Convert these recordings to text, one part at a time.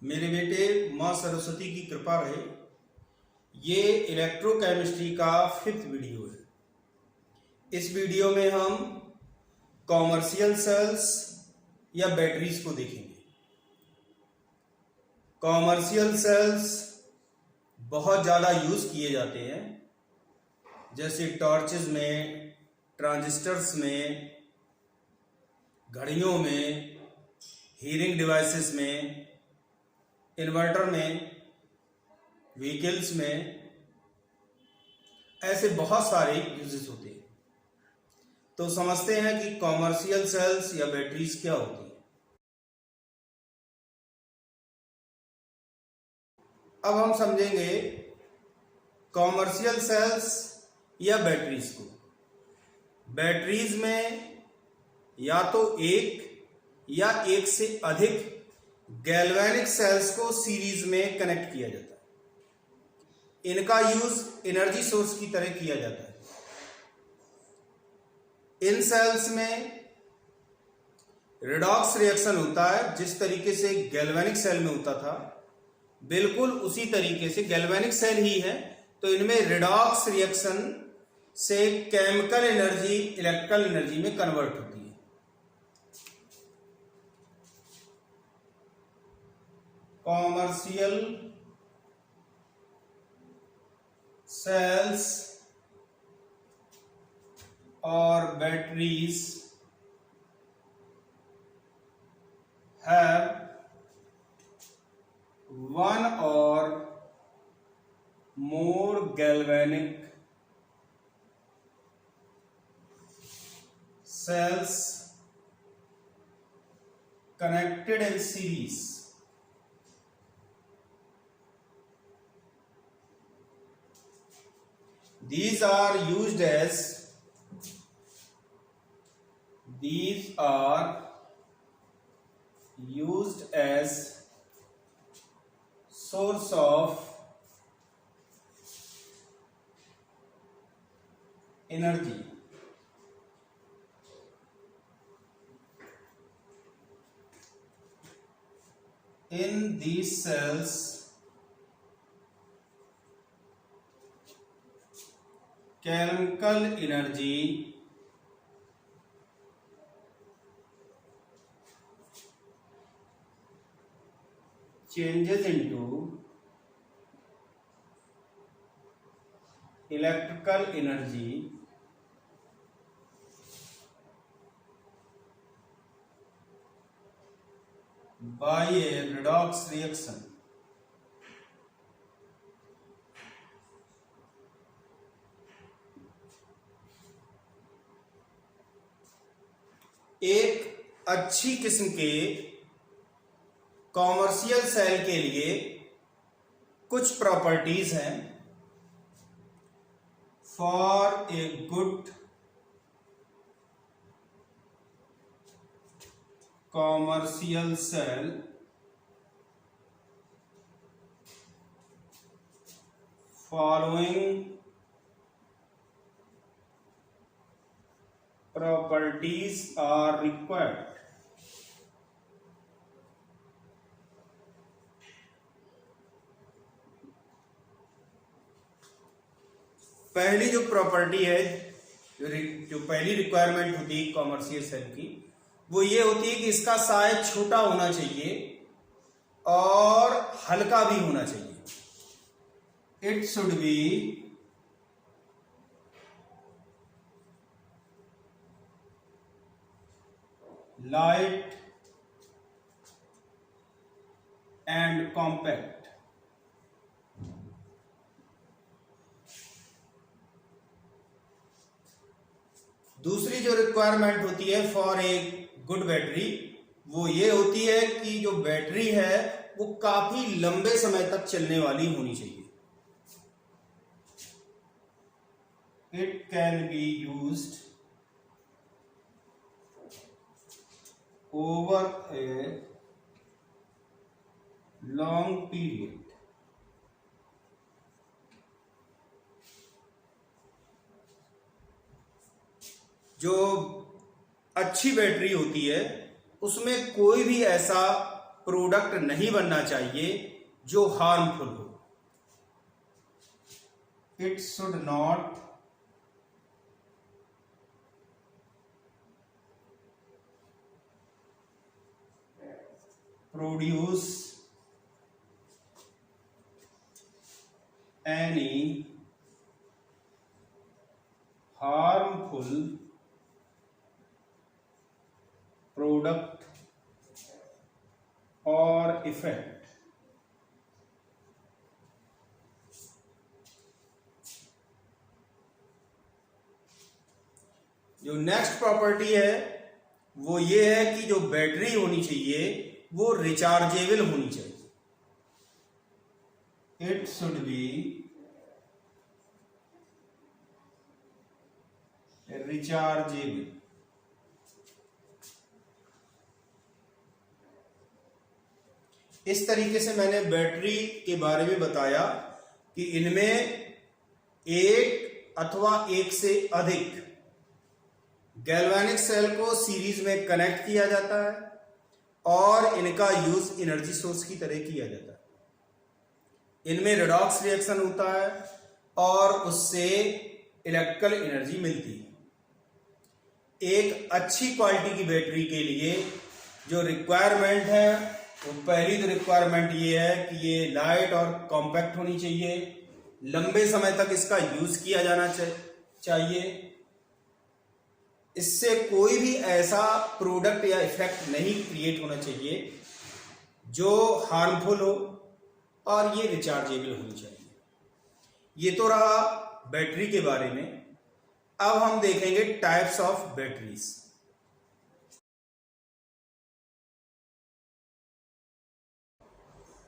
मेरे बेटे, माँ सरस्वती की कृपा रहे। ये इलेक्ट्रोकेमिस्ट्री का 5th वीडियो है। इस वीडियो में हम कॉमर्शियल सेल्स या बैटरीज को देखेंगे। कॉमर्शियल सेल्स बहुत ज़्यादा यूज़ किए जाते हैं, जैसे टॉर्चेस में, ट्रांजिस्टर्स में, घड़ियों में, हीयरिंग डिवाइसेस में, इन्वर्टर में, व्हीकल्स में। ऐसे बहुत सारे यूजेस होते हैं। तो समझते हैं कि कॉमर्शियल सेल्स या बैटरीज क्या होती है। अब हम समझेंगे कॉमर्शियल सेल्स या बैटरीज को। बैटरीज में या तो एक या एक से अधिक गैल्वेनिक सेल्स को सीरीज में कनेक्ट किया जाता है। इनका यूज एनर्जी सोर्स की तरह किया जाता है। इन सेल्स में रिडॉक्स रिएक्शन होता है, जिस तरीके से गैल्वेनिक सेल में होता था, बिल्कुल उसी तरीके से गैल्वेनिक सेल ही है, तो इनमें रिडॉक्स रिएक्शन से केमिकल एनर्जी इलेक्ट्रिकल एनर्जी में कन्वर्ट होती है। कॉमर्शियल सेल्स और batteries have one or more galvanic cells connected in series. These are used as source of energy. In these cells, chemical energy changes into electrical energy by a redox reaction. एक अच्छी किस्म के commercial cell के लिए कुछ properties हैं। For a good commercial cell, following properties are required. पहली जो प्रॉपर्टी है, जो पहली रिक्वायरमेंट होती है कॉमर्शियल सेल की, वो ये होती है कि इसका साइज छोटा होना चाहिए और हल्का भी होना चाहिए। It should be light and compact. दूसरी जो रिक्वायरमेंट होती है फॉर ए गुड बैटरी, वो ये होती है कि जो बैटरी है वो काफी लंबे समय तक चलने वाली होनी चाहिए। It can be used over a long period. जो अच्छी बैटरी होती है उसमें कोई भी ऐसा प्रोडक्ट नहीं बनना चाहिए जो हार्मफुल हो। It should not produce any harmful product or effect। जो नेक्स्ट प्रॉपर्टी है वो ये है कि जो बैटरी होनी चाहिए वो रिचार्जेबल होनी चाहिए। It should be rechargeable. इस तरीके से मैंने बैटरी के बारे में बताया कि इनमें एक अथवा एक से अधिक गैल्वेनिक सेल को सीरीज में कनेक्ट किया जाता है और इनका यूज एनर्जी सोर्स की तरह किया जाता है। इनमें रेडॉक्स रिएक्शन होता है और उससे इलेक्ट्रिकल एनर्जी मिलती है। एक अच्छी क्वालिटी की बैटरी के लिए जो रिक्वायरमेंट है वो पहली तो रिक्वायरमेंट ये है कि ये लाइट और कॉम्पैक्ट होनी चाहिए, लंबे समय तक इसका यूज किया जाना चाहिए, इससे कोई भी ऐसा प्रोडक्ट या इफेक्ट नहीं क्रिएट होना चाहिए जो हार्मफुल हो, और ये रिचार्जेबल होनी चाहिए। ये तो रहा बैटरी के बारे में। अब हम देखेंगे टाइप्स ऑफ बैटरीज।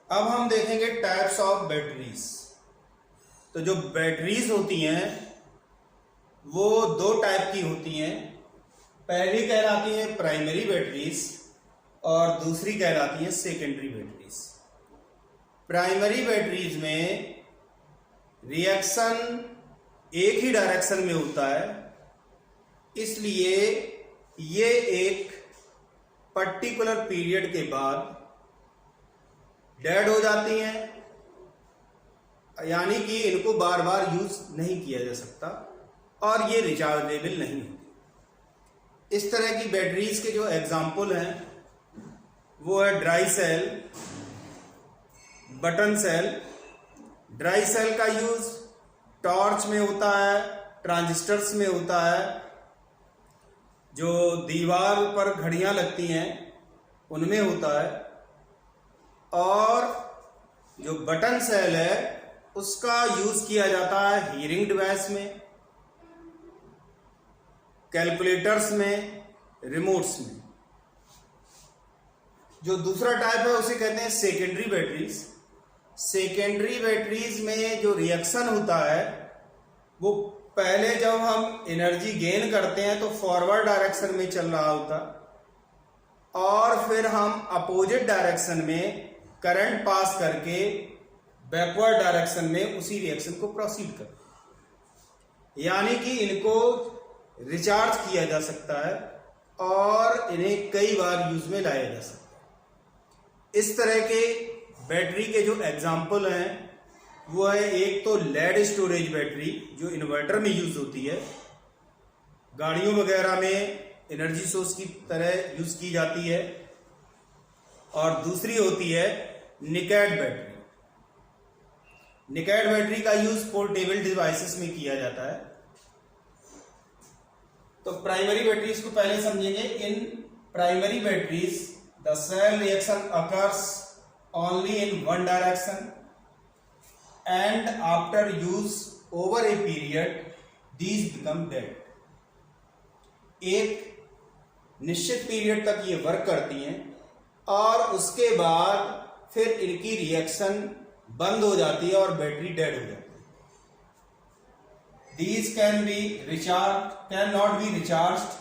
अब हम देखेंगे टाइप्स ऑफ बैटरीज। तो जो बैटरीज होती हैं वो दो टाइप की होती हैं। पहली कहलाती है प्राइमरी बैटरीज और दूसरी कहलाती है सेकेंडरी बैटरीज। प्राइमरी बैटरीज में रिएक्शन एक ही डायरेक्शन में होता है, इसलिए ये एक पर्टिकुलर पीरियड के बाद डेड हो जाती हैं, यानी कि इनको बार बार यूज नहीं किया जा सकता और ये रिचार्जेबल नहीं होती। इस तरह की बैटरीज के जो एग्जाम्पल हैं वो है dry cell, button cell. Dry cell का यूज टॉर्च में होता है, ट्रांजिस्टर्स में होता है, जो दीवार पर घड़ियां लगती हैं उनमें होता है, और जो बटन सेल है उसका यूज किया जाता है हीयरिंग डिवाइस में, कैलकुलेटर्स में, रिमोट्स में। जो दूसरा टाइप है उसे कहते हैं सेकेंडरी बैटरीज। सेकेंडरी बैटरीज में जो रिएक्शन होता है वो पहले जब हम एनर्जी गेन करते हैं तो फॉरवर्ड डायरेक्शन में चल रहा होता, और फिर हम अपोजिट डायरेक्शन में करंट पास करके बैकवर्ड डायरेक्शन में उसी रिएक्शन को प्रोसीड करते हैं। यानी कि इनको रिचार्ज किया जा सकता है और इन्हें कई बार यूज में लाया जा सकता है। इस तरह के बैटरी के जो एग्जाम्पल हैं वो है एक तो लेड स्टोरेज बैटरी जो इन्वर्टर में यूज होती है, गाड़ियों वगैरह में एनर्जी सोर्स की तरह यूज की जाती है, और दूसरी होती है निकेड बैटरी। निकेड बैटरी का यूज पोर्टेबल डिवाइसेस में किया जाता है। तो प्राइमरी बैटरीज को पहले समझेंगे। In primary batteries the cell reaction occurs only in one direction and after use over a period these become dead। एक निश्चित पीरियड तक ये वर्क करती हैं और उसके बाद फिर इनकी रिएक्शन बंद हो जाती है और बैटरी डेड हो जाती है। These can be recharged, cannot be recharged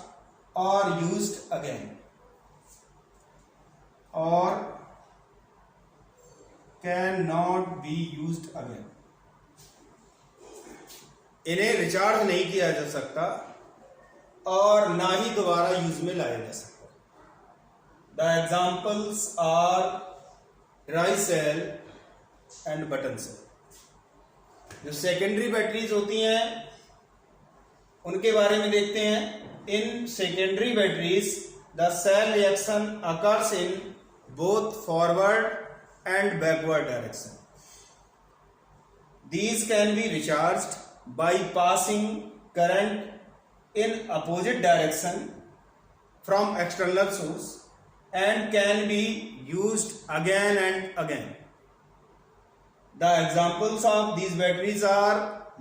or used again, or can not be used again. इन्हें रिचार्ज नहीं किया जा सकता और ना ही दोबारा यूज में लाया जा सकता। The examples are dry cell and button cell. जो सेकेंडरी बैटरीज होती हैं उनके बारे में देखते हैं। In secondary batteries the cell reaction occurs in both forward and backward direction. These can be recharged by passing current in opposite direction from external source and can be used again and again. The examples of these batteries are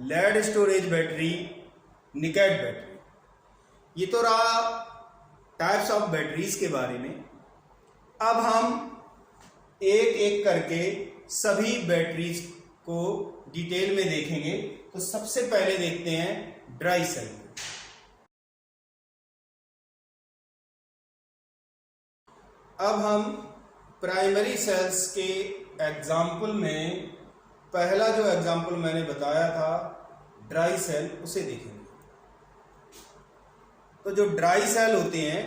lead storage battery, niked battery. ये तो रहा types of batteries के बारे में। अब हम एक एक करके सभी बैटरीज को डिटेल में देखेंगे। तो सबसे पहले देखते हैं ड्राई सेल। अब हम प्राइमरी सेल्स के एग्जाम्पल में पहला जो एग्जाम्पल मैंने बताया था ड्राई सेल, उसे देखेंगे। तो जो ड्राई सेल होते हैं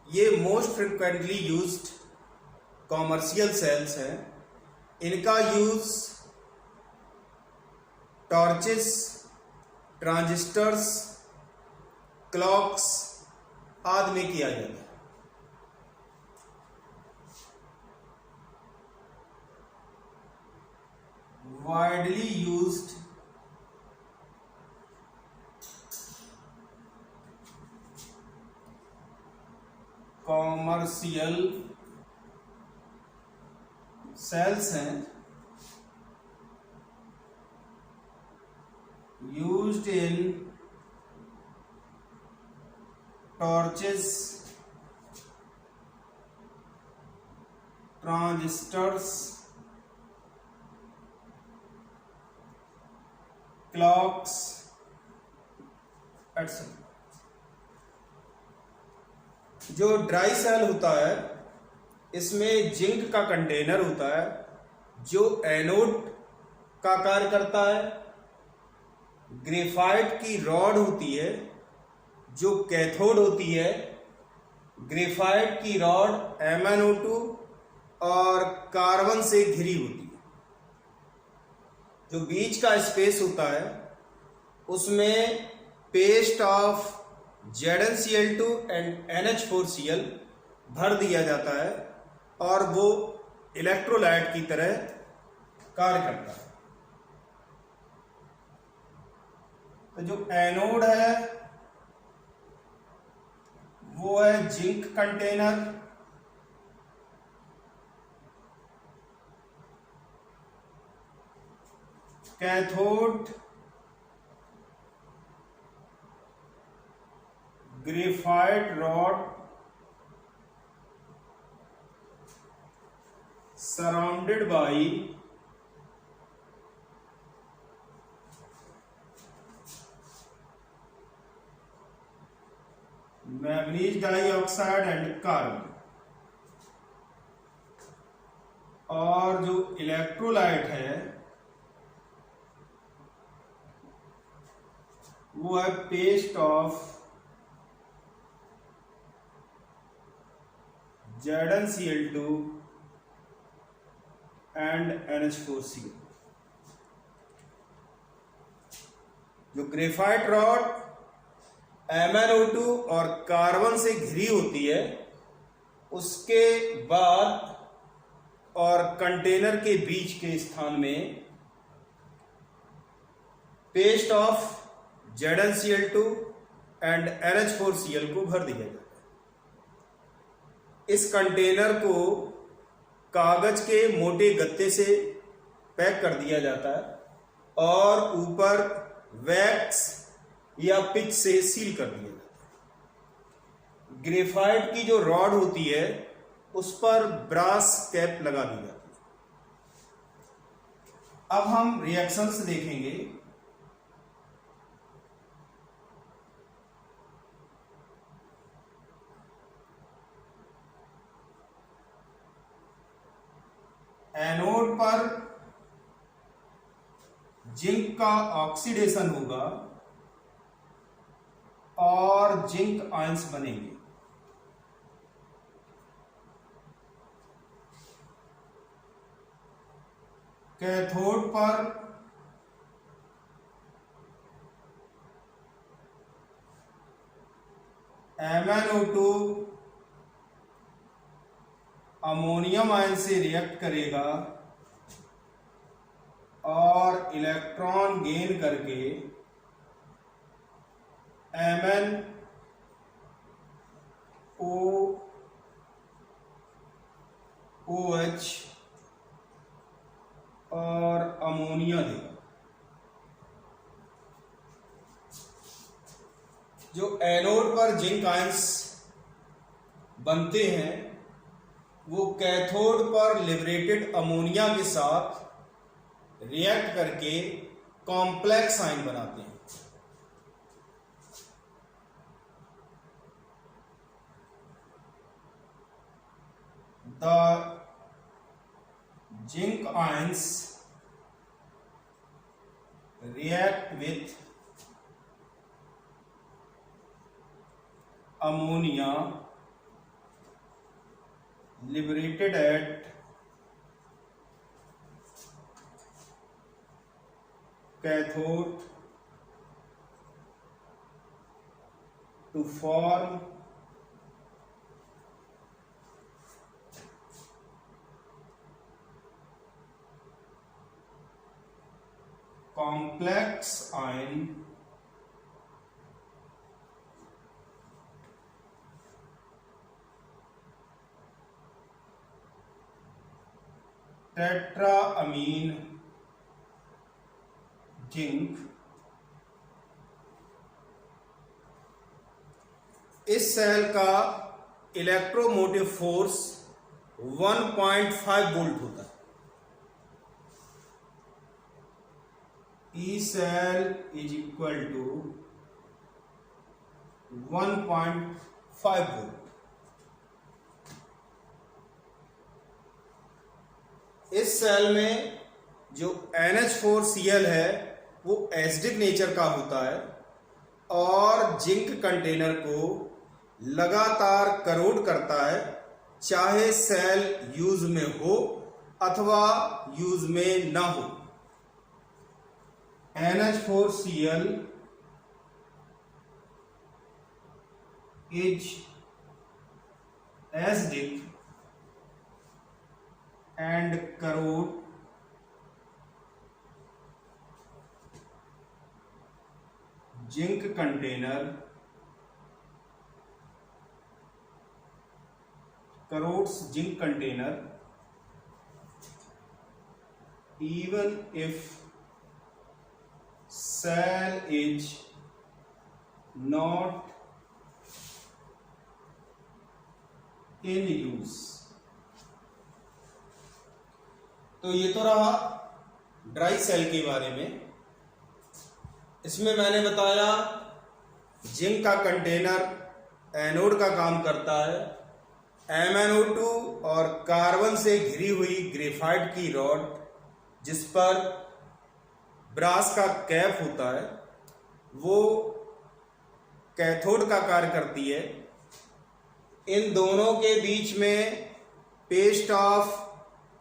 ये most frequently used commercial cells हैं। इनका यूज टॉर्चेस, ट्रांजिस्टर्स, क्लॉक्स आदि में किया जाता है। वाइडली यूज्ड कॉमर्शियल सेल्स हैं used in torches, transistors, clocks, etc. जो ड्राई सेल होता है इसमें जिंक का कंटेनर होता है जो एनोड का कार्य करता है। ग्रेफाइट की रॉड होती है जो कैथोड होती है। ग्रेफाइट की रॉड MnO2 और कार्बन से घिरी होती है। जो बीच का स्पेस होता है उसमें paste of ZnCl2 and NH4Cl भर दिया जाता है और वो इलेक्ट्रोलाइट की तरह कार्य करता है। तो जो एनोड है वो है zinc container. Cathode graphite rod surrounded by manganese dioxide and carbon. और जो इलेक्ट्रोलाइट है वो है paste of ZnCl2 and NH4Cl। जो ग्रेफाइट रॉड MnO2 और कार्बन से घिरी होती है उसके बाद और कंटेनर के बीच के स्थान में paste of ZnCl2 and NH4Cl को भर दिया जाता है। इस कंटेनर को कागज के मोटे गत्ते से पैक कर दिया जाता है और ऊपर वैक्स या पिच से सील कर दिया जाता है। ग्रेफाइट की जो रॉड होती है उस पर ब्रास कैप लगा दी जाती है। अब हम रिएक्शंस देखेंगे। एनोड पर जिंक का ऑक्सीडेशन होगा और जिंक आयंस बनेंगे। कैथोड पर MnO2 अमोनियम आयन से रिएक्ट करेगा और इलेक्ट्रॉन गेन करके MnOOH और अमोनिया देगा। जो एनोड पर जिंक आयंस बनते हैं वो कैथोड पर लिबरेटेड अमोनिया के साथ रिएक्ट करके कॉम्प्लेक्स आयन बनाते हैं। The zinc ions react with ammonia liberated at cathode to form complex ion tetraammine zinc. इस सेल का इलेक्ट्रोमोटिव फोर्स 1.5 वोल्ट होता है। E cell is equal to 1.5 volt. इस सेल में जो NH4Cl है वो एसिडिक नेचर का होता है और जिंक कंटेनर को लगातार करोड करता है, चाहे सेल यूज में हो अथवा यूज में ना हो। NH4Cl is acidic and corrode zinc container, corrodes zinc container even if cell is not in use। तो ये तो रहा ड्राई सेल के बारे में। इसमें मैंने बताया जिंक का कंटेनर एनोड का काम करता है, MnO2 और कार्बन से घिरी हुई ग्रेफाइट की रॉड जिस पर ब्रास का कैप होता है वो कैथोड का कार्य करती है। इन दोनों के बीच में paste of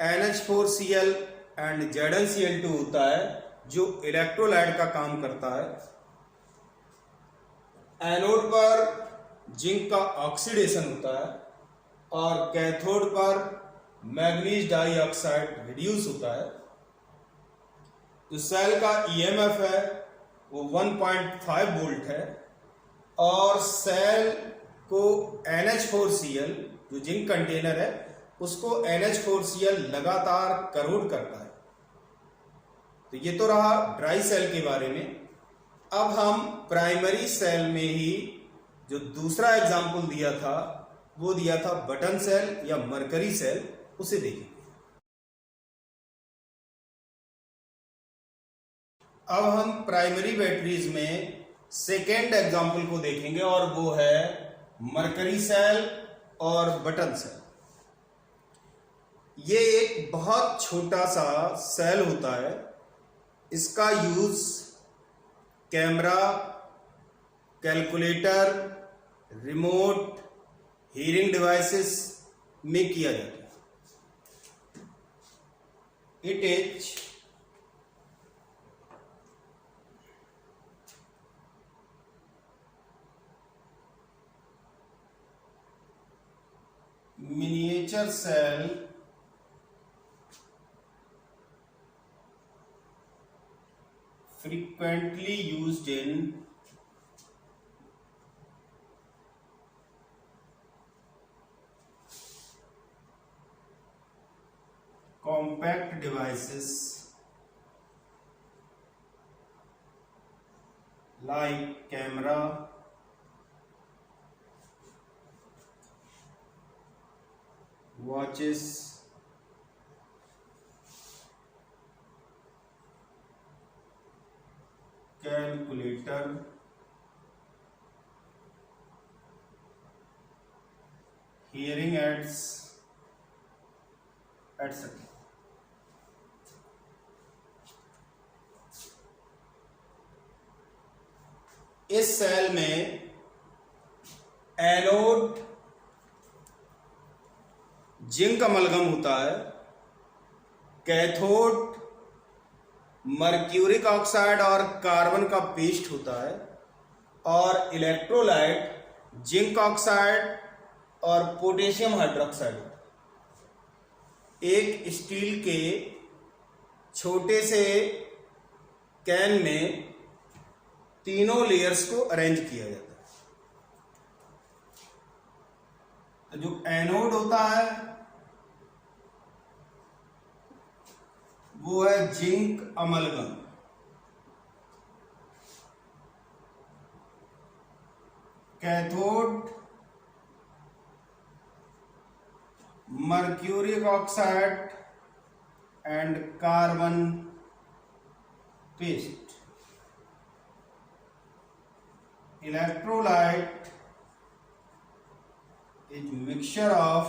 NH4Cl and ZnCl2 होता है जो इलेक्ट्रोलाइट का काम करता है। एनोड पर जिंक का ऑक्सीडेशन होता है और कैथोड पर मैग्नीज डाइऑक्साइड रिड्यूस होता है। जो सेल का EMF है वो 1.5 वोल्ट है और सेल को NH4Cl जो जिंक कंटेनर है उसको NH4Cl लगातार करोड करता है। तो ये तो रहा ड्राई सेल के बारे में। अब हम प्राइमरी सेल में ही जो दूसरा एग्जाम्पल दिया था वो दिया था बटन सेल या मरकरी सेल, उसे देखेंगे। अब हम प्राइमरी बैटरीज में सेकेंड एग्जाम्पल को देखेंगे और वो है मरकरी सेल और बटन सेल। ये एक बहुत छोटा सा सेल होता है। इसका use camera, calculator, remote, hearing devices में किया जाता है। It is miniature cell frequently used in compact devices like camera, watches, calculator, hearing aids, etc. इस सेल में एनोड जिंक अमलगम होता है, कैथोड मर्क्यूरिक ऑक्साइड और कार्बन का पेस्ट होता है, और इलेक्ट्रोलाइट जिंक ऑक्साइड और पोटेशियम हाइड्रोक्साइड होता है। एक स्टील के छोटे से कैन में तीनों लेयर्स को अरेंज किया जाता है। तो जो एनोड होता है वो है zinc amalgam, cathode mercuric oxide and carbon paste. Electrolyte is mixture of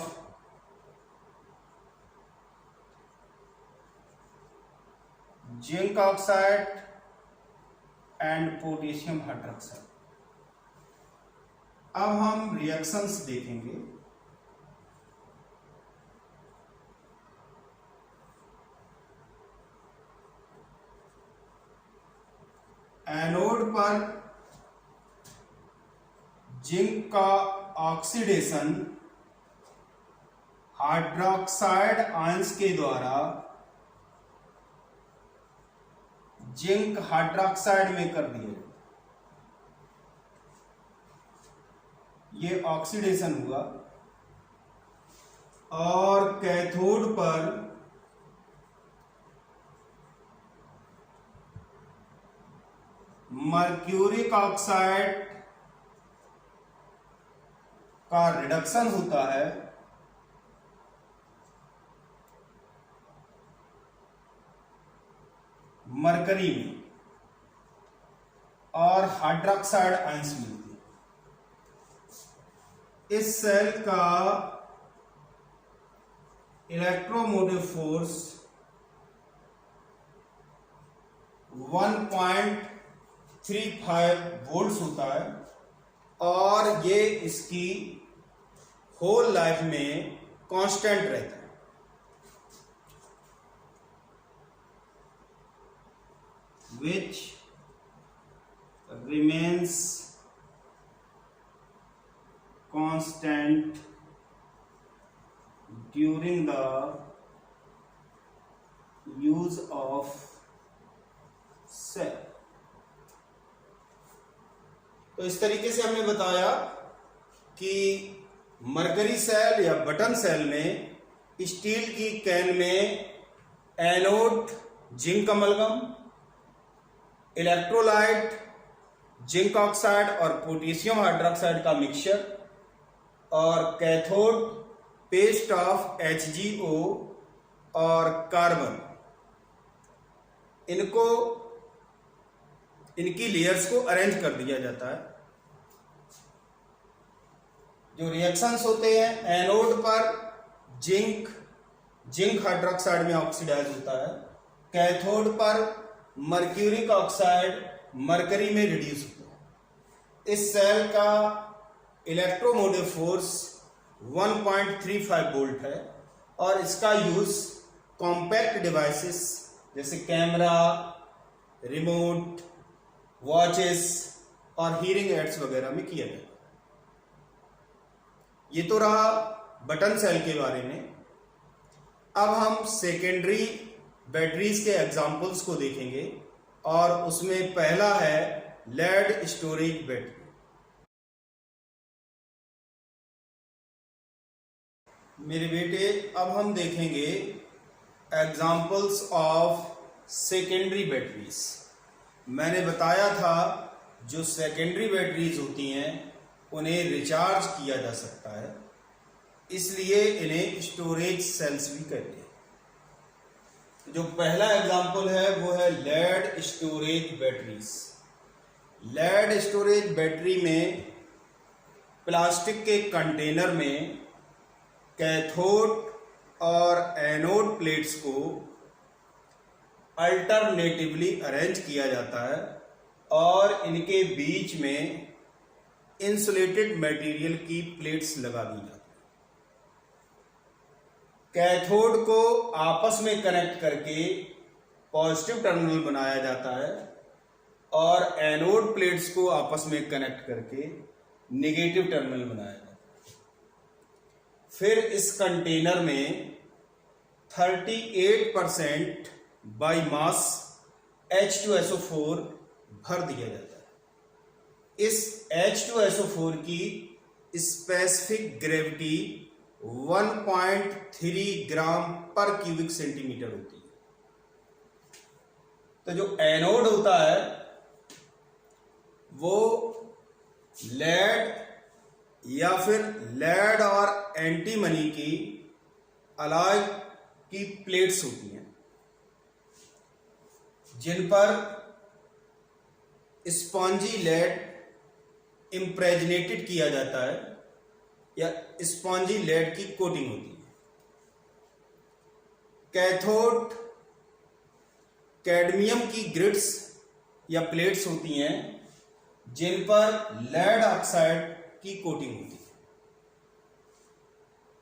zinc oxide and potassium hydroxide। अब हम रिएक्शंस देखेंगे। एनोड पर जिंक का ऑक्सीडेशन हाइड्रोक्साइड आयंस के द्वारा जिंक हाइड्रोक्साइड में कर दिया जाता है। ये ऑक्सीडेशन हुआ। और कैथोड पर मर्क्यूरिक ऑक्साइड का रिडक्शन होता है मरकरी में और हाइड्रोक्साइड आयंस मिलती है। इस सेल का इलेक्ट्रोमोटिव फोर्स 1.35 वोल्ट्स होता है और ये इसकी होल लाइफ में कांस्टेंट रहता है। which remains constant during the use of cell। तो इस तरीके से हमने बताया कि मरकरी सेल या बटन सेल में स्टील की कैन में anode zinc amalgam, electrolyte zinc oxide और पोटेशियम हाइड्रोक्साइड का मिक्सचर और कैथोड पेस्ट ऑफ HgO और कार्बन, इनकी लेयर्स को अरेंज कर दिया जाता है। जो रिएक्शंस होते हैं, एनोड पर जिंक हाइड्रोक्साइड में ऑक्सीडाइज होता है, कैथोड पर मर्क्यूरिक ऑक्साइड मरकरी में रिड्यूस होता है। इस सेल का इलेक्ट्रोमोटिव फोर्स 1.35 वोल्ट है और इसका यूज कॉम्पैक्ट डिवाइसेस जैसे कैमरा, रिमोट, वॉचेस और हीयरिंग एड्स वगैरह में किया जाता है। ये तो रहा बटन सेल के बारे में। अब हम सेकेंडरी बैटरीज के एग्जाम्पल्स को देखेंगे और उसमें पहला है लेड स्टोरेज बैटरी। मेरे बेटे, अब हम देखेंगे एग्जाम्पल्स ऑफ सेकेंडरी बैटरीज। मैंने बताया था जो सेकेंडरी बैटरीज होती हैं उन्हें रिचार्ज किया जा सकता है, इसलिए इन्हें स्टोरेज सेल्स भी कहते हैं। जो पहला एग्जाम्पल है वो है lead storage batteries. Lead storage battery में प्लास्टिक के कंटेनर में कैथोड और एनोड प्लेट्स को अल्टरनेटिवली अरेंज किया जाता है और इनके बीच में इंसुलेटेड मटेरियल की प्लेट्स लगा दी जाती है। कैथोड को आपस में कनेक्ट करके पॉजिटिव टर्मिनल बनाया जाता है और एनोड प्लेट्स को आपस में कनेक्ट करके नेगेटिव टर्मिनल बनाया जाता है। फिर इस कंटेनर में 38% बाई मास H2SO4 भर दिया जाता है। इस H2SO4 की स्पेसिफिक ग्रेविटी 1.3 ग्राम पर क्यूबिक सेंटीमीटर होती है। तो जो एनोड होता है वो लेड या फिर लेड और एंटीमनी की अलॉय की प्लेट्स होती हैं जिन पर स्पॉन्जी लेड इम्प्रेजनेटेड किया जाता है या स्पॉन्जी लेड की कोटिंग होती है। कैथोड कैडमियम की ग्रिड्स या प्लेट्स होती हैं जिन पर लेड ऑक्साइड की कोटिंग होती है।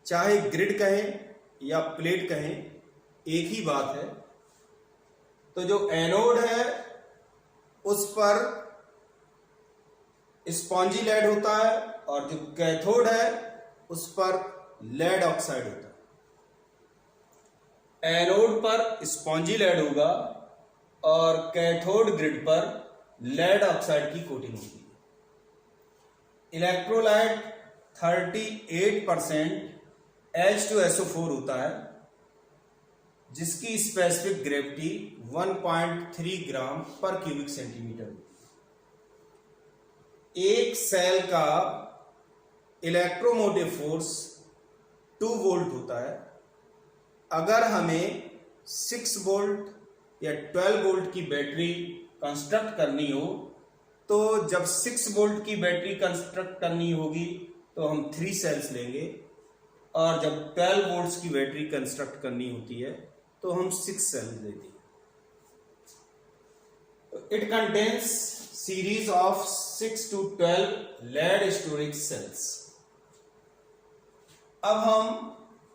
चाहे ग्रिड कहें या प्लेट कहें, एक ही बात है। तो जो एनोड है उस पर स्पॉन्जी लेड होता है और जो कैथोड है उस पर लेड ऑक्साइड होता है। एनोड पर स्पॉन्जी लेड होगा और कैथोड ग्रिड पर लेड ऑक्साइड की कोटिंग होगी। इलेक्ट्रोलाइट 38% H2SO4 होता है जिसकी स्पेसिफिक ग्रेविटी 1.3 ग्राम पर क्यूबिक सेंटीमीटर होती है। एक सेल का इलेक्ट्रोमोटिव फोर्स 2 वोल्ट होता है। अगर हमें 6 वोल्ट या 12 वोल्ट की बैटरी कंस्ट्रक्ट करनी हो तो जब 6 वोल्ट की बैटरी कंस्ट्रक्ट करनी होगी तो हम 3 सेल्स लेंगे और जब 12 वोल्ट्स की बैटरी कंस्ट्रक्ट करनी होती है तो हम 6 सेल्स लेते हैं। It contains series of 6 to 12 lead storage cells. अब हम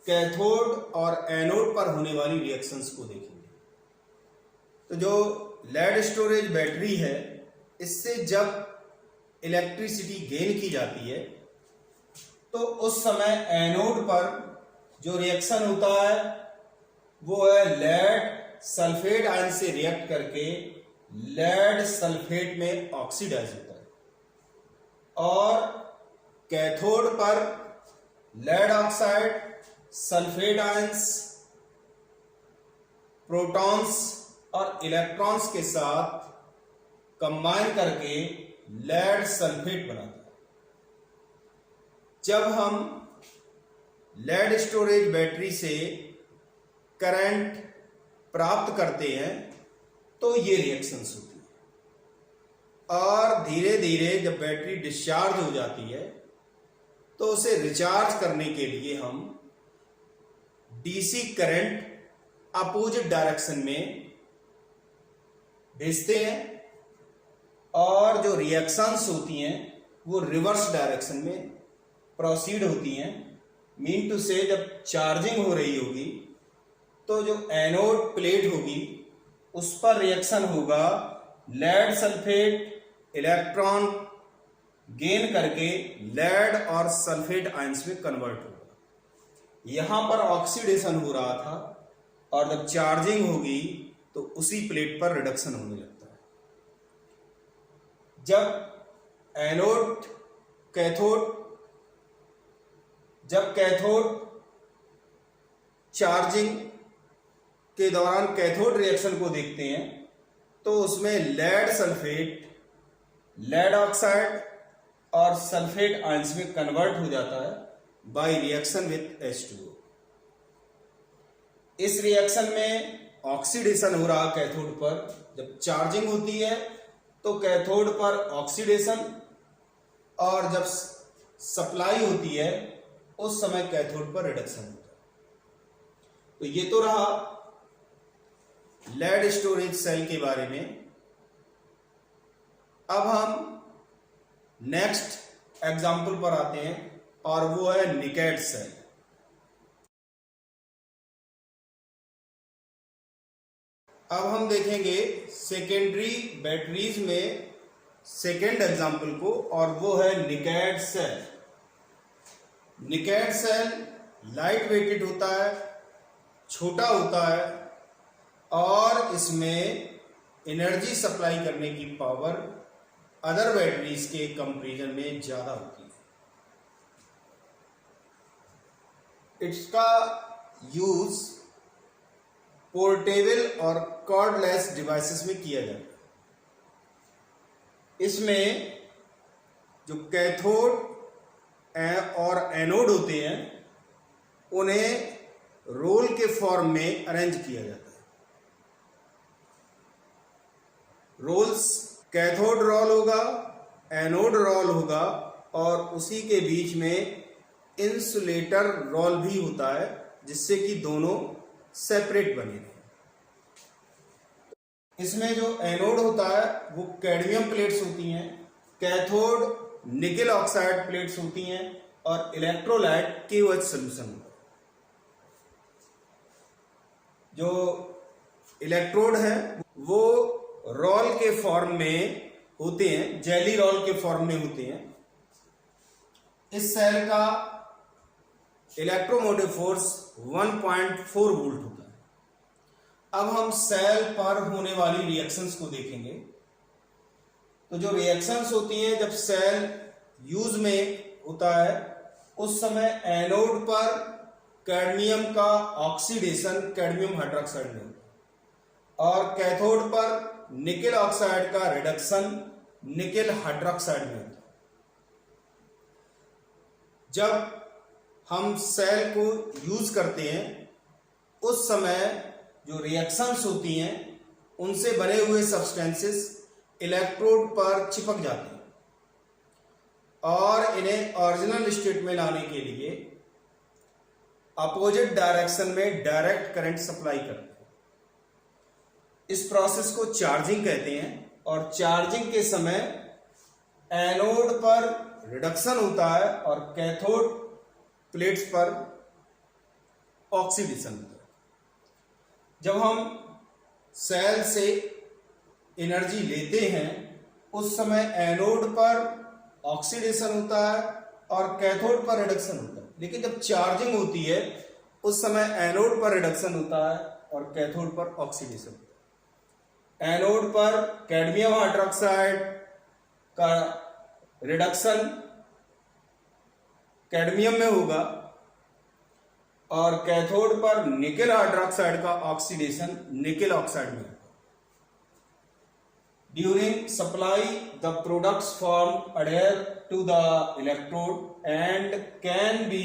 कैथोड और एनोड पर होने वाली रिएक्शंस को देखेंगे। तो जो लेड स्टोरेज बैटरी है इससे जब इलेक्ट्रिसिटी गेन की जाती है तो उस समय एनोड पर जो रिएक्शन होता है वो है लेड सल्फेट आयन से रिएक्ट करके लेड सल्फेट में ऑक्सीडाइज होता है और कैथोड पर lead oxide sulphate ions protons और इलेक्ट्रॉन्स के साथ कंबाइन करके लेड सल्फेट बनाता है। जब हम लेड स्टोरेज बैटरी से करंट प्राप्त करते हैं तो ये रिएक्शंस होती है और धीरे धीरे जब बैटरी डिस्चार्ज हो जाती है तो उसे रिचार्ज करने के लिए हम डीसी करंट अपोजिट डायरेक्शन में भेजते हैं और जो रिएक्शंस होती हैं वो रिवर्स डायरेक्शन में प्रोसीड होती हैं। मीन टू से जब चार्जिंग हो रही होगी तो जो एनोड प्लेट होगी उस पर रिएक्शन होगा, लेड सल्फेट इलेक्ट्रॉन गेन करके लेड और सल्फेट आयंस में कन्वर्ट होगा। यहां पर ऑक्सीडेशन हो रहा था और जब चार्जिंग होगी तो उसी प्लेट पर रिडक्शन होने लगता है। जब कैथोड चार्जिंग के दौरान कैथोड रिएक्शन को देखते हैं तो उसमें लेड सल्फेट, लेड ऑक्साइड और सल्फेट आयंस में कन्वर्ट हो जाता है बाय रिएक्शन विथ H2O। इस रिएक्शन में ऑक्सीडेशन हो रहा कैथोड पर। जब चार्जिंग होती है तो कैथोड पर ऑक्सीडेशन, और जब सप्लाई होती है उस समय कैथोड पर रिडक्शन होता है। तो ये तो रहा लेड स्टोरेज सेल के बारे में। अब हम नेक्स्ट एग्जाम्पल पर आते हैं और वो है निकेट सेल। अब हम देखेंगे सेकेंडरी बैटरीज में सेकेंड एग्जाम्पल को, और वो है निकेट सेल। निकेट सेल लाइट वेटेड होता है, छोटा होता है और इसमें एनर्जी सप्लाई करने की पावर अदर बैटरीज के कंपैरिजन में ज्यादा होती है। इसका यूज पोर्टेबल और कॉर्डलेस डिवाइसेस में किया जाता है। इसमें जो कैथोड और एनोड होते हैं उन्हें रोल के फॉर्म में अरेंज किया जाता है। रोल्स, कैथोड रोल होगा, एनोड रोल होगा और उसी के बीच में इंसुलेटर रोल भी होता है जिससे कि दोनों सेपरेट बने रहें। इसमें जो एनोड होता है वो कैडमियम प्लेट्स होती हैं, कैथोड निकेल ऑक्साइड प्लेट्स होती हैं और इलेक्ट्रोलाइट KOH सोल्यूशन होता है। जो इलेक्ट्रोड है वो रोल के फॉर्म में होते हैं, जेली रोल के फॉर्म में होते हैं। इस सेल का इलेक्ट्रोमोटिव फोर्स 1.4 वोल्ट होता है। अब हम सेल पर होने वाली रिएक्शंस को देखेंगे। तो जो रिएक्शंस होती हैं जब सेल यूज में होता है उस समय एनोड पर कैडमियम का ऑक्सीडेशन कैडमियम हाइड्रोक्साइड में होता है और कैथोड पर निकेल ऑक्साइड का रिडक्शन निकेल हाइड्रोक्साइड में होता है। जब हम सेल को यूज करते हैं उस समय जो रिएक्शंस होती हैं उनसे बने हुए सब्सटेंसेस इलेक्ट्रोड पर चिपक जाते हैं और इन्हें ओरिजिनल स्टेट में लाने के लिए अपोजिट डायरेक्शन में डायरेक्ट करंट सप्लाई करते हैं। इस प्रोसेस को चार्जिंग कहते हैं और चार्जिंग के समय एनोड पर रिडक्शन होता है और कैथोड प्लेट्स पर ऑक्सीडेशन होता है। जब हम सेल से एनर्जी लेते हैं उस समय एनोड पर ऑक्सीडेशन होता है और कैथोड पर रिडक्शन होता है, लेकिन जब चार्जिंग होती है उस समय एनोड पर रिडक्शन होता है और कैथोड पर ऑक्सीडेशन होता है। एनोड पर कैडमियम हाइड्रोक्साइड का रिडक्शन कैडमियम में होगा और कैथोड पर निकेल हाइड्रोक्साइड का ऑक्सीडेशन निकेल ऑक्साइड में होगा। During supply the products form adhere to the electrode and can be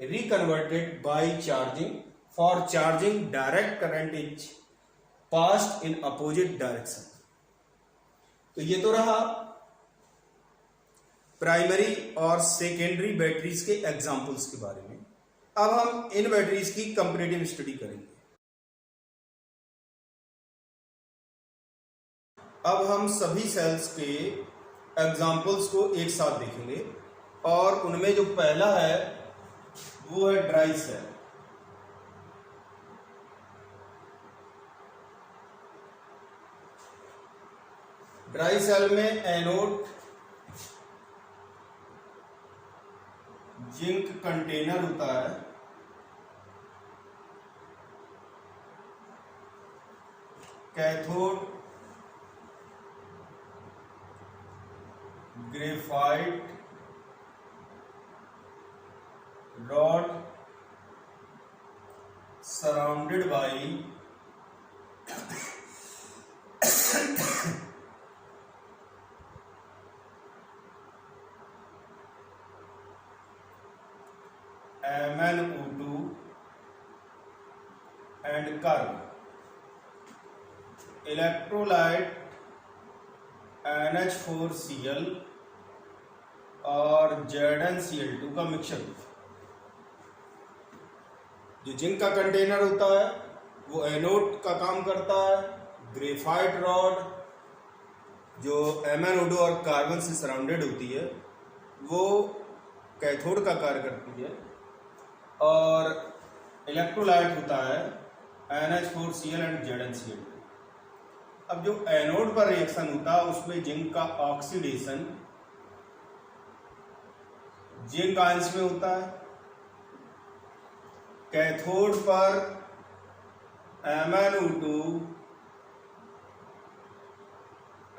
reconverted by charging. For charging direct current is passed in opposite direction. तो ये तो रहा प्राइमरी और secondary batteries के examples के बारे में। अब हम इन बैटरीज की कंपैरेटिव स्टडी करेंगे। अब हम सभी सेल्स के एग्जाम्पल्स को एक साथ देखेंगे और उनमें जो पहला है वो है ड्राई सेल। ड्राई सेल में एनोड जिंक कंटेनर होता है, cathode graphite rod surrounded by MnO2 and carbon. Electrolyte NH4Cl और ZnCl2 का मिक्सचर। जो जिंक का कंटेनर होता है वो एनोड का काम करता है, ग्रेफाइट रॉड जो MnO2 और कार्बन से सराउंडेड होती है वो कैथोड का कार्य करती है, और इलेक्ट्रोलाइट होता है NH4Cl एंड ZnCl2। अब जो एनोड पर रिएक्शन होता है उसमें जिंक का ऑक्सीडेशन जिंक आयंस में होता है, कैथोड पर MnO2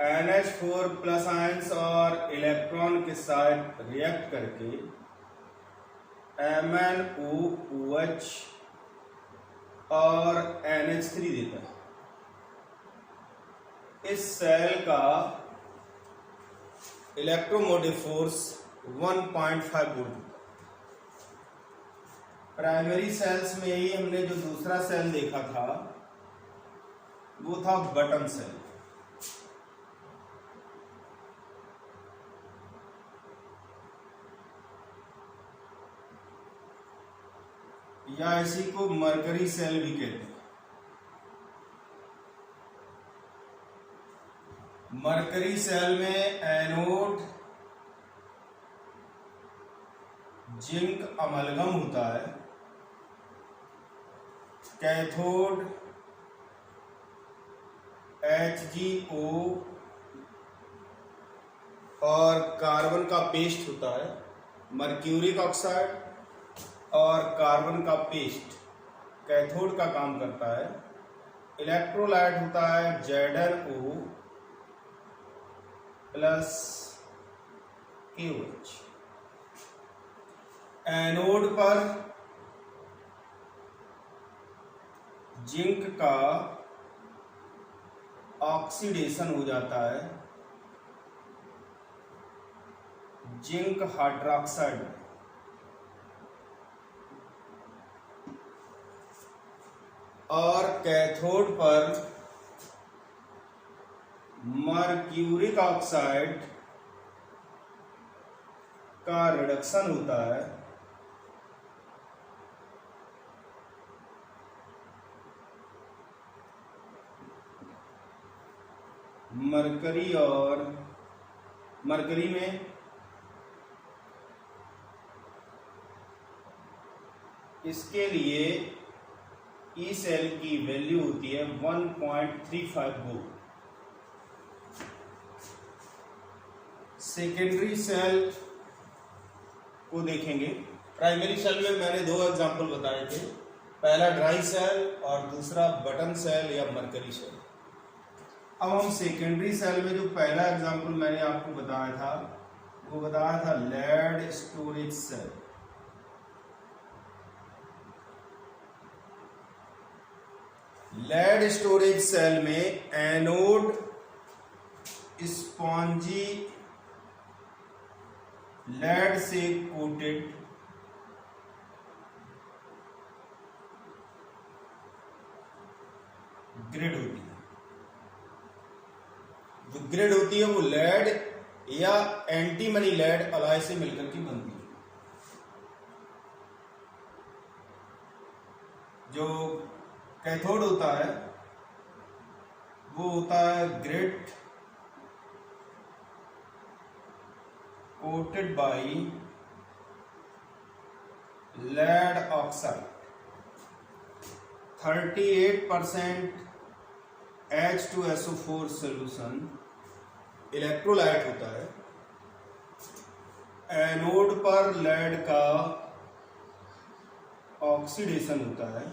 NH4 प्लस आयंस और इलेक्ट्रॉन के साथ रिएक्ट करके MnOOH और NH3 देता है। इस सेल का electromotive force 1.5 volt. Primary cells में ही हमने जो दूसरा सेल देखा था वो था बटन सेल। या इसी को मरकरी सेल भी कहते हैं। मरकरी सेल में एनोड जिंक अमलगम होता है, कैथोड HgO और कार्बन का पेस्ट होता है, मर्क्यूरिक ऑक्साइड और कार्बन का पेस्ट कैथोड का काम करता है। इलेक्ट्रोलाइट होता है ZnO प्लस KOH। एनोड पर जिंक का ऑक्सीडेशन हो जाता है जिंक हाइड्रोक्साइड, और कैथोड पर मर्क्यूरिक ऑक्साइड का रिडक्शन होता है मरकरी, और मरकरी में इसके लिए ई सेल की वैल्यू होती है 1.35 वोल्ट। सेकेंडरी सेल को देखेंगे। प्राइमरी सेल में मैंने दो एग्जांपल बताए थे, पहला ड्राई सेल और दूसरा बटन सेल या मरकरी सेल। अब हम सेकेंडरी सेल में जो पहला एग्जांपल मैंने आपको बताया था वो बताया था lead storage cell. Lead storage cell में एनोड स्पॉन्जी लेड से कोटेड ग्रिड होती है। जो ग्रिड होती है वो लेड या एंटीमनी लेड अलॉय से मिलकर के बनती है। जो कैथोड होता है वो होता है grid coated by lead oxide. 38% H2SO4 solution electrolyte होता है, एनोड पर लेड का ऑक्सीडेशन होता है,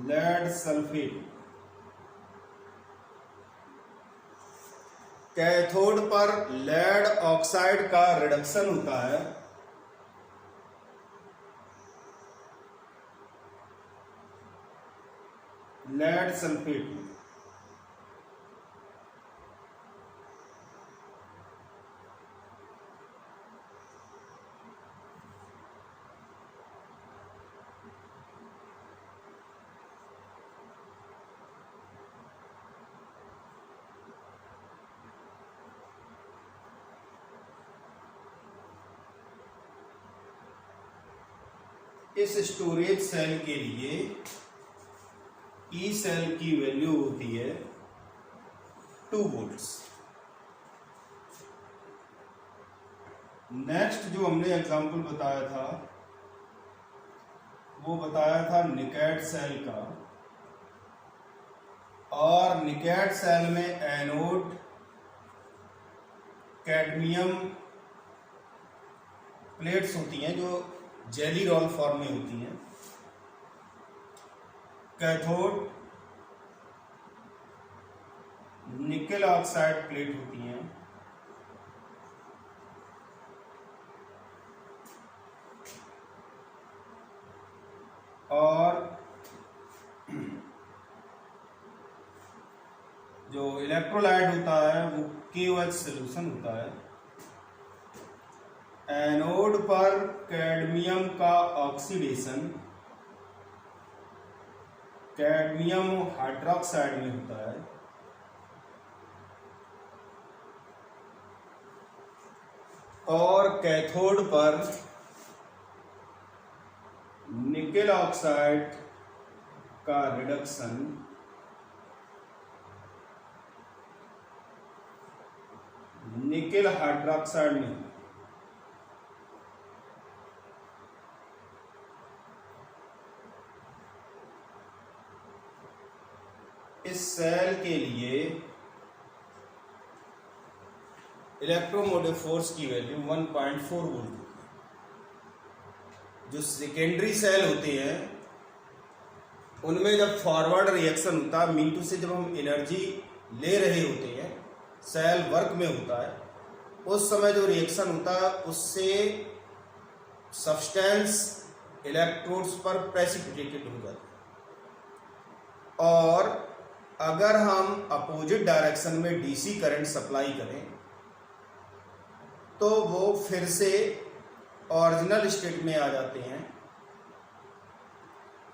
लेड सल्फेट। कैथोड पर लेड ऑक्साइड का रिडक्शन होता है, लेड सल्फेट में। इस स्टोरेज सेल के लिए ई सेल की वैल्यू होती है 2 वोल्ट्स। नेक्स्ट जो हमने एग्जांपल बताया था वो बताया था निकेट सेल का, और निकेट सेल में एनोड कैडमियम प्लेट्स होती हैं जो जेली रोल फॉर्म में होती हैं। कैथोड निकेल ऑक्साइड प्लेट होती हैं, और जो इलेक्ट्रोलाइट होता है वो KOH सोल्यूशन होता है। एनोड पर कैडमियम का ऑक्सीडेशन कैडमियम हाइड्रोक्साइड में होता है, और कैथोड पर निकेल ऑक्साइड का रिडक्शन निकेल हाइड्रोक्साइड में। इस सेल के लिए इलेक्ट्रोमोटिव फोर्स की वैल्यू 1.4 वोल्ट होती है। जो सेकेंडरी सेल होते हैं उनमें जब फॉरवर्ड रिएक्शन होता है, मीन टू से जब हम एनर्जी ले रहे होते हैं, सेल वर्क में होता है, उस समय जो रिएक्शन होता है उससे सब्सटेंस इलेक्ट्रोड्स पर प्रेसिपिटेटेड हो जाता है, और अगर हम अपोजिट डायरेक्शन में डीसी करंट सप्लाई करें तो वो फिर से ओरिजिनल स्टेट में आ जाते हैं।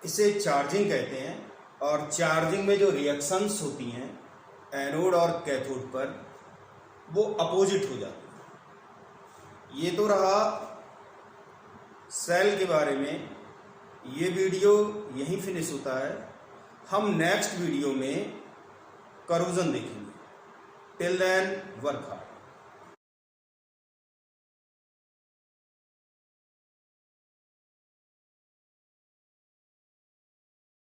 इसे चार्जिंग कहते हैं, और चार्जिंग में जो रिएक्शंस होती हैं एनोड और कैथोड पर वो अपोजिट हो जाती हैं। ये तो रहा सेल के बारे में। ये वीडियो यहीं फिनिश होता है। हम नेक्स्ट वीडियो में करोजन देखेंगे। Till then work hard.